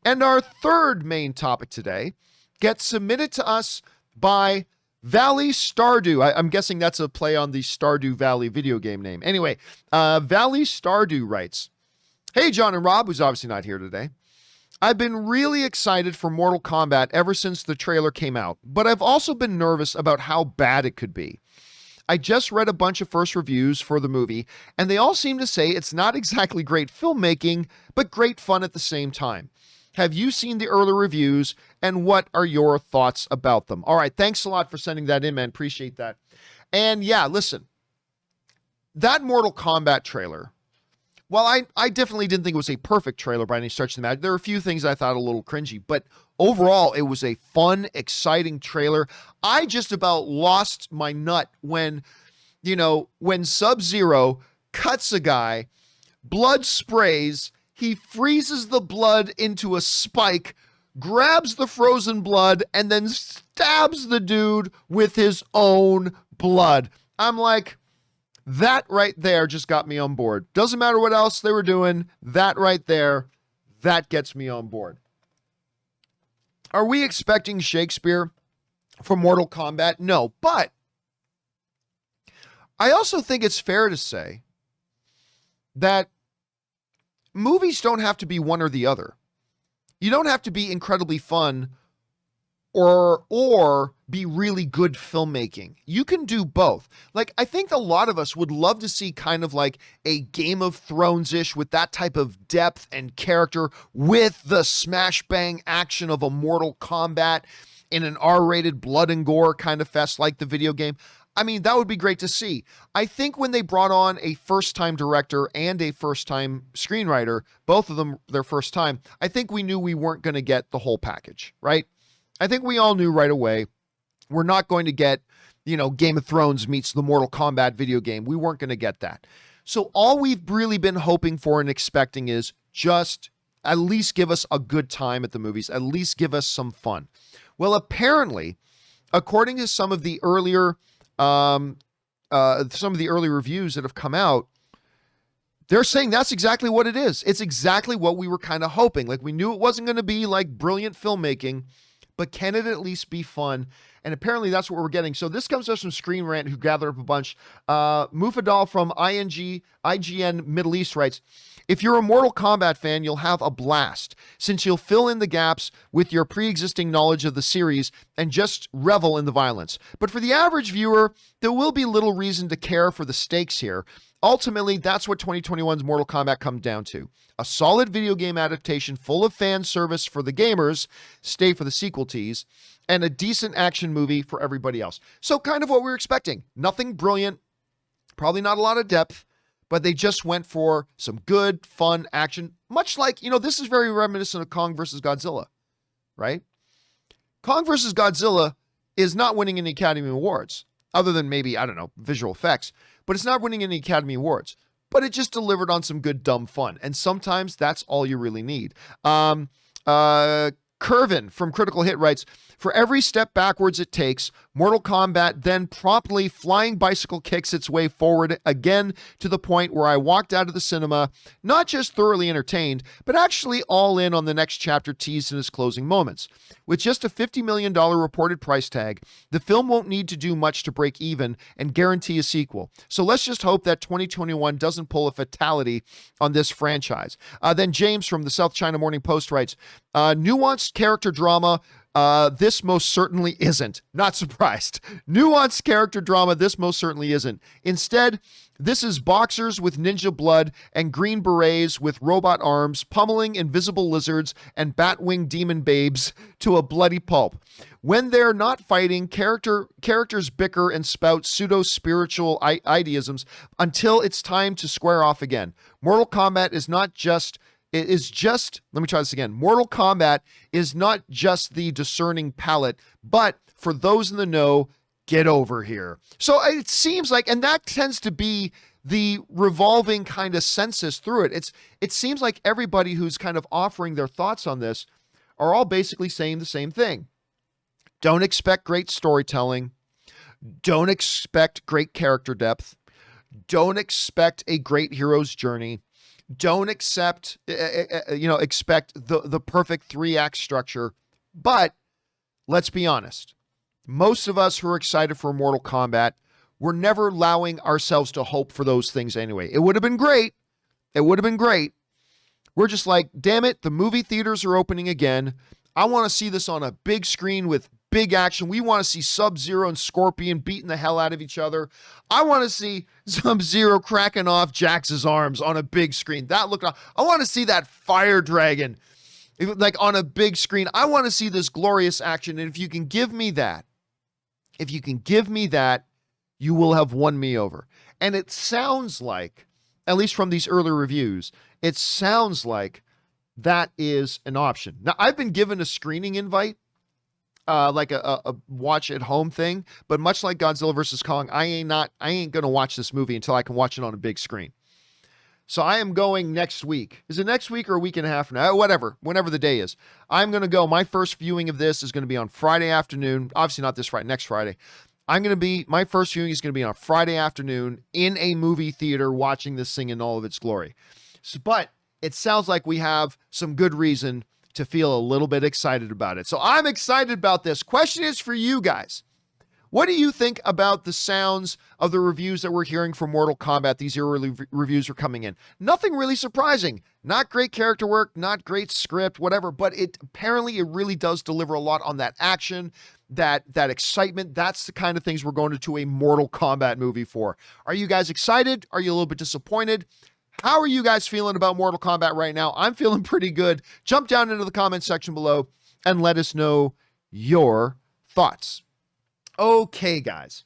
And our third main topic today gets submitted to us by Valley Stardew. I'm guessing that's a play on the Stardew Valley video game name. Anyway, Valley Stardew writes, "Hey, John and Rob," who's obviously not here today. "I've been really excited for Mortal Kombat ever since the trailer came out, but I've also been nervous about how bad it could be. I just read a bunch of first reviews for the movie, and they all seem to say it's not exactly great filmmaking, but great fun at the same time. Have you seen the early reviews, and what are your thoughts about them?" All right, thanks a lot for sending that in, man. Appreciate that. And yeah, listen, that Mortal Kombat trailer, well, I definitely didn't think it was a perfect trailer by any stretch of the imagination. There are a few things I thought a little cringy, but overall, it was a fun, exciting trailer. I just about lost my nut when Sub-Zero cuts a guy, blood sprays, he freezes the blood into a spike, grabs the frozen blood, and then stabs the dude with his own blood. I'm like, that right there just got me on board. Doesn't matter what else they were doing. That right there, that gets me on board. Are we expecting Shakespeare for Mortal Kombat? No, but I also think it's fair to say that movies don't have to be one or the other. You don't have to be incredibly fun or be really good filmmaking. You can do both. Like, I think a lot of us would love to see kind of like a Game of Thrones-ish with that type of depth and character with the smash bang action of a Mortal Kombat in an R-rated blood and gore kind of fest like the video game. I mean, that would be great to see. I think when they brought on a first-time director and a first-time screenwriter, both of them their first time, I think we knew we weren't going to get the whole package, right? I think we all knew right away we're not going to get, Game of Thrones meets the Mortal Kombat video game. We weren't going to get that. So all we've really been hoping for and expecting is just at least give us a good time at the movies, at least give us some fun. Well, apparently, according to some of the earlier reviews that have come out, they're saying that's exactly what it is. It's exactly what we were kind of hoping. Like, we knew it wasn't going to be like brilliant filmmaking, but can it at least be fun? And apparently that's what we're getting. So this comes to us from Screen Rant, who gathered up a bunch. Mufadal from IGN Middle East writes, "If you're a Mortal Kombat fan, you'll have a blast, since you'll fill in the gaps with your pre-existing knowledge of the series and just revel in the violence. But for the average viewer, there will be little reason to care for the stakes here. Ultimately, that's what 2021's Mortal Kombat comes down to. A solid video game adaptation full of fan service for the gamers, stay for the sequel tease, and a decent action movie for everybody else." So kind of what we were expecting. Nothing brilliant, probably not a lot of depth, but they just went for some good, fun action. Much like, this is very reminiscent of Kong versus Godzilla, right? Kong versus Godzilla is not winning any Academy Awards, other than maybe, I don't know, visual effects, but it's not winning any Academy Awards. But it just delivered on some good, dumb fun. And sometimes that's all you really need. Curvin from Critical Hit writes, "For every step backwards it takes, Mortal Kombat then promptly flying bicycle kicks its way forward again, to the point where I walked out of the cinema not just thoroughly entertained, but actually all in on the next chapter teased in its closing moments. With just a $50 million reported price tag, the film won't need to do much to break even and guarantee a sequel. So let's just hope that 2021 doesn't pull a fatality on this franchise." Then James from the South China Morning Post writes, "Nuanced character drama, this most certainly isn't." Not surprised. Nuanced character drama, this most certainly isn't. Instead, this is boxers with ninja blood and green berets with robot arms pummeling invisible lizards and bat-winged demon babes to a bloody pulp. When they're not fighting, characters bicker and spout pseudo-spiritual idealisms until it's time to square off again. Mortal Kombat is not just Mortal Kombat is not just the discerning palate, but for those in the know, get over here. So it seems like, and that tends to be the revolving kind of census through it. It seems like everybody who's kind of offering their thoughts on this are all basically saying the same thing. Don't expect great storytelling. Don't expect great character depth. Don't expect a great hero's journey. Don't expect the perfect 3-act structure. But let's be honest. Most of us who are excited for Mortal Kombat, we're never allowing ourselves to hope for those things anyway. It would have been great. It would have been great. We're just like, damn it, the movie theaters are opening again. I want to see this on a big screen with big action. We want to see Sub-Zero and Scorpion beating the hell out of each other. I want to see Sub-Zero cracking off Jax's arms on a big screen. I want to see that fire dragon like on a big screen. I want to see this glorious action. And if you can give me that, you will have won me over. And it sounds like, at least from these early reviews, it sounds like that is an option. Now, I've been given a screening invite, like a watch at home thing, but much like Godzilla vs. Kong, I ain't going to watch this movie until I can watch it on a big screen. So I am going next week. Is it next week or a week and a half from now? Whatever, whenever the day is. I'm going to go. My first viewing of this is going to be on Friday afternoon. Obviously not this Friday, next Friday. My first viewing is going to be on Friday afternoon in a movie theater watching this thing in all of its glory. But it sounds like we have some good reason to feel a little bit excited about it. So I'm excited about this. Question is for you guys. What do you think about the sounds of the reviews that we're hearing from Mortal Kombat? These early reviews are coming in. Nothing really surprising. Not great character work, not great script, whatever, but it really does deliver a lot on that action, that excitement. That's the kind of things we're going to a Mortal Kombat movie for. Are you guys excited? Are you a little bit disappointed? How are you guys feeling about Mortal Kombat right now? I'm feeling pretty good. Jump down into the comment section below and let us know your thoughts. Okay, guys.